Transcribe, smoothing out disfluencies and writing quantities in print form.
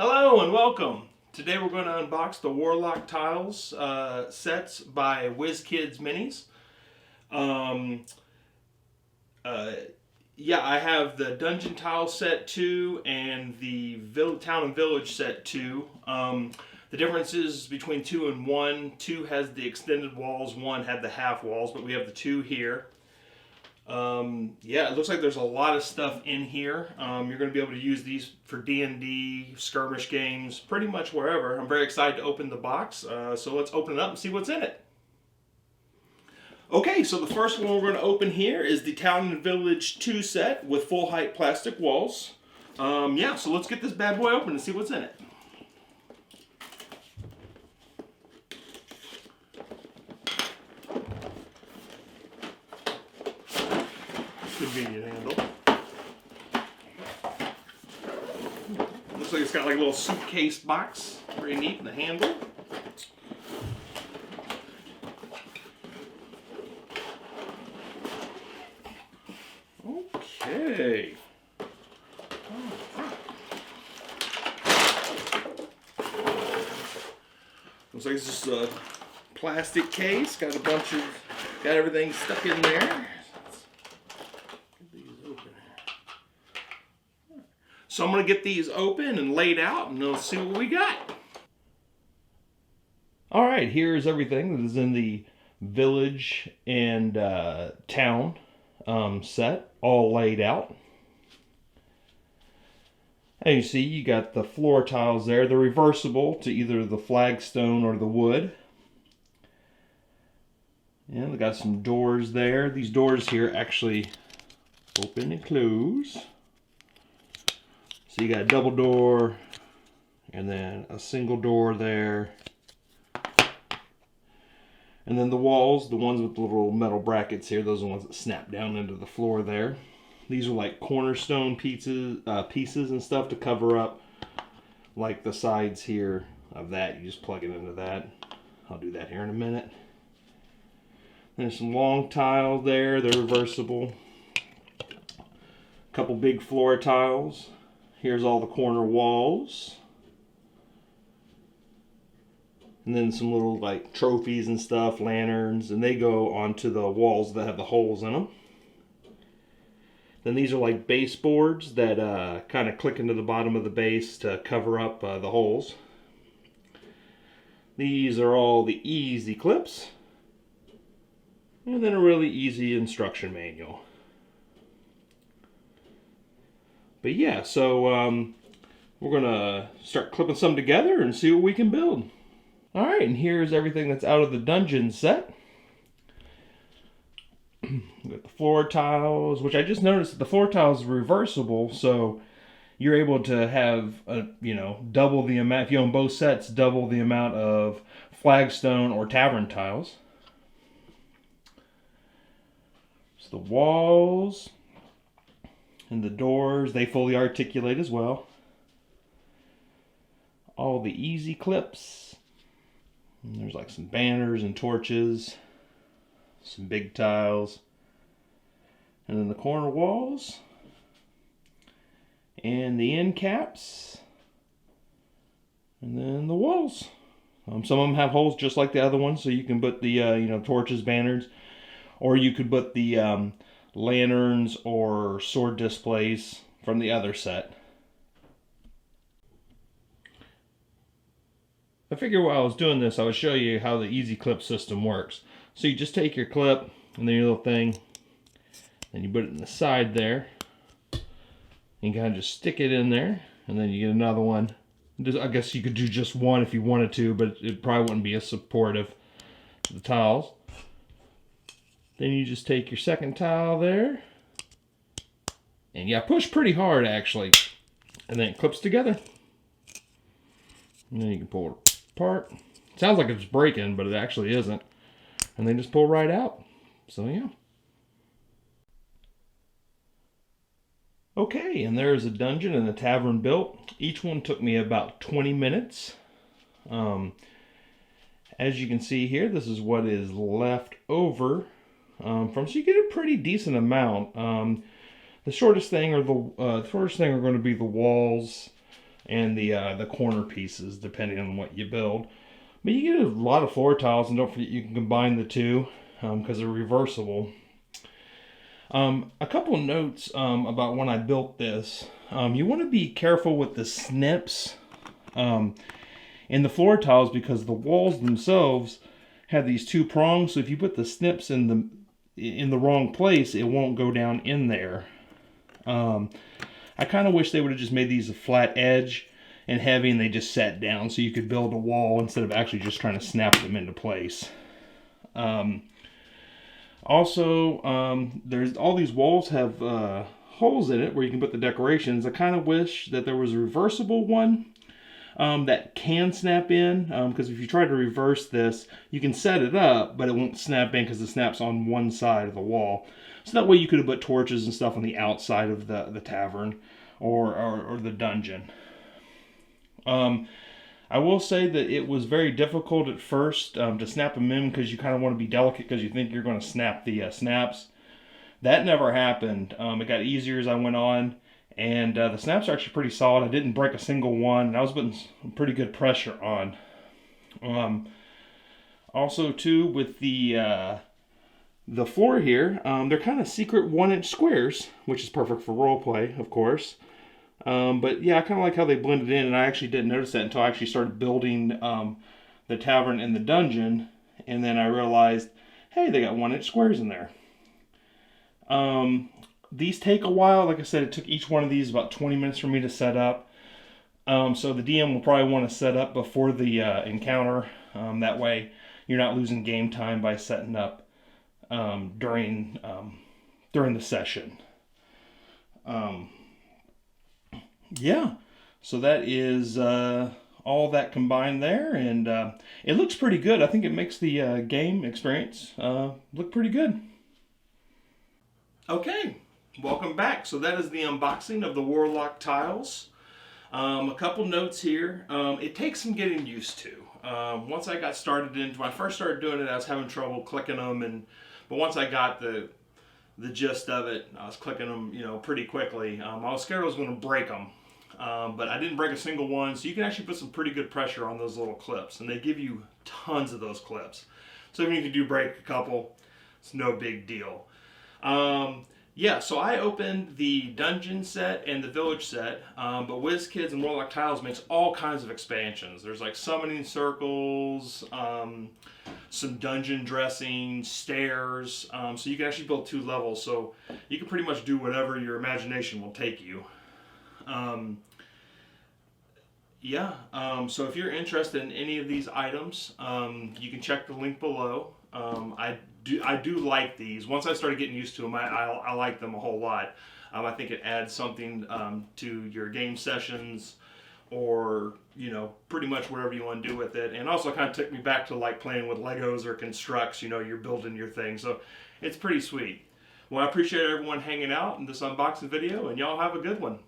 Hello and welcome. Today we're going to unbox the Warlock tiles sets by Wizkids Minis. Um, yeah, I have the Dungeon Tile set 2 and the Town and Village set 2. The differences between 2 and 1. 2 has the extended walls, 1 had the half walls, but we have the 2 here. Yeah, it looks like there's a lot of stuff in here. You're going to be able to use these for D&D, skirmish games, pretty much wherever. I'm very excited to open the box, so let's open it up and see what's in it. Okay, so the first one we're going to open here is the Town and Village 2 set with full height plastic walls. Yeah, so let's get this bad boy open and see what's in it. Convenient handle. Looks like it's got like a little suitcase box. Very neat in the handle. Okay. Looks like it's just a plastic case. Got everything stuck in there. So I'm going to get these open and laid out and let's see what we got. Alright, here's everything that is in the Village and Town set, all laid out. And you see, you got the floor tiles there. They're reversible to either the flagstone or the wood. And they got some doors there. These doors here actually open and close. So you got a double door and then a single door there. And then the walls, the ones with the little metal brackets here, those are the ones that snap down into the floor there. These are like cornerstone pieces and stuff to cover up like the sides here of that. You just plug it into that. I'll do that here in a minute. There's some long tiles there, they're reversible. A couple big floor tiles. Here's all the corner walls. And then some little like trophies and stuff, lanterns, and they go onto the walls that have the holes in them. Then these are like baseboards that kind of click into the bottom of the base to cover up the holes. These are all the easy clips. And then a really easy instruction manual. But yeah, so we're going to start clipping some together and see what we can build. Alright, and here's everything that's out of the dungeon set. We got the floor tiles, which I just noticed that the floor tiles are reversible, so you're able to have, double the amount, if you own both sets, double the amount of flagstone or tavern tiles. So the walls and the doors, they fully articulate as well. All the easy clips. And there's like some banners and torches. Some big tiles. And then the corner walls. And the end caps. And then the walls. Some of them have holes just like the other ones, so you can put the torches, banners, or you could put the lanterns or sword displays from the other set. I figured while I was doing this, I would show you how the easy clip system works. So you just take your clip and then your little thing, and you put it in the side there. You kind of just stick it in there, and then you get another one. I guess you could do just one if you wanted to, but it probably wouldn't be as supportive to the tiles. Then you just take your second tile there, and yeah, push pretty hard actually, and then it clips together. And then you can pull it apart. It sounds like it's breaking, but it actually isn't. And then just pull right out. So yeah. Okay, and there's a dungeon and a tavern built. Each one took me about 20 minutes. As you can see here, this is what is left over. So you get a pretty decent amount. The shortest thing are going to be the walls, and the corner pieces, depending on what you build. But you get a lot of floor tiles, and don't forget you can combine the two because they're reversible. A couple notes about when I built this. You want to be careful with the snips in the floor tiles because the walls themselves have these two prongs. So if you put the snips in the wrong place, it won't go down in there. I kind of wish they would have just made these a flat edge and heavy, and they just sat down so you could build a wall instead of actually just trying to snap them into place. Also, there's all these walls have holes in it where you can put the decorations. I kind of wish that there was a reversible one that can snap in, because if you try to reverse this, you can set it up, but it won't snap in because it snaps on one side of the wall. So that way you could have put torches and stuff on the outside of the tavern or the dungeon. I will say that it was very difficult at first to snap them in because you kind of want to be delicate because you think you're going to snap the snaps. That never happened. It got easier as I went on, and the snaps are actually pretty solid. I didn't break a single one, and I was putting some pretty good pressure on. Also, too, with the floor here, they're kind of secret 1-inch squares, which is perfect for roleplay, of course. But yeah, I kind of like how they blended in, and I actually didn't notice that until I actually started building the tavern and the dungeon, and then I realized, hey, they got 1-inch squares in there. These take a while. Like I said, it took each one of these about 20 minutes for me to set up. So the DM will probably want to set up before the encounter. That way you're not losing game time by setting up during the session. Yeah, so that is all that combined there, and it looks pretty good. I think it makes the game experience look pretty good. Okay, welcome back. So that is the unboxing of the Warlock tiles. A couple notes here. It takes some getting used to. Once I got started when I first started doing it, I was having trouble clicking them, but once I got the gist of it, I was clicking them, pretty quickly. I was scared I was going to break them, but I didn't break a single one. So you can actually put some pretty good pressure on those little clips, and they give you tons of those clips. So even if you do break a couple, it's no big deal. Yeah, so I opened the dungeon set and the village set, but Wizkids and Warlock Tiles makes all kinds of expansions. There's like summoning circles, some dungeon dressing, stairs, so you can actually build 2 levels, so you can pretty much do whatever your imagination will take you. So if you're interested in any of these items, you can check the link below. I do like these. Once I started getting used to them, I like them a whole lot. I think it adds something to your game sessions, or pretty much whatever you want to do with it. And also kind of took me back to like playing with Legos or constructs. You're building your thing, so it's pretty sweet. Well, I appreciate everyone hanging out in this unboxing video, and y'all have a good one.